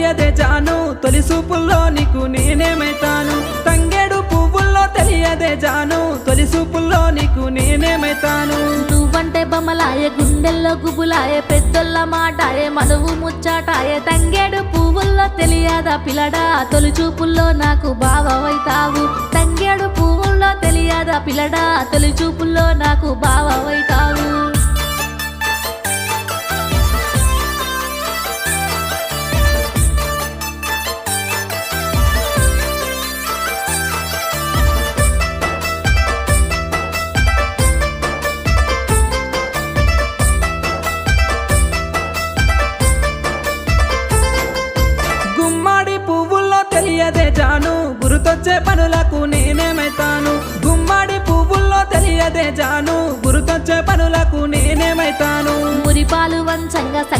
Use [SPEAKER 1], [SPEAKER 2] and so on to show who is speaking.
[SPEAKER 1] తెలియదే జాను తొలి చూపుల్లో నీకు నేనేమైతాను తంగేడు పువ్వుల్లో తెలియదే జాను తొలి చూపుల్లో నీకు నేనేమైతాను
[SPEAKER 2] నువ్వంటే బొమ్మలాయే గుండెల్లో గుబులాయే పెద్దోళ్ళ మాటాయే మనువు ముచ్చాటాయే తంగేడు పువ్వుల్లో తెలియదా పిల్లడా తొలి చూపుల్లో నాకు బావవైతావు తంగేడు పువ్వుల్లో తెలియదా పిల్లడా తొలి చూపుల్లో నాకు బావవైతావు
[SPEAKER 1] గుమ్మడి పువ్వుల్లో తెలియదే జాను గురుతొచ్చే పనులకు నేనేమైతాను గుమ్మడి పువ్వుల్లో తెలియదే జాను గురుతొచ్చే పనులకు నేనేమైతాను
[SPEAKER 2] మురిపాలు వంచంగా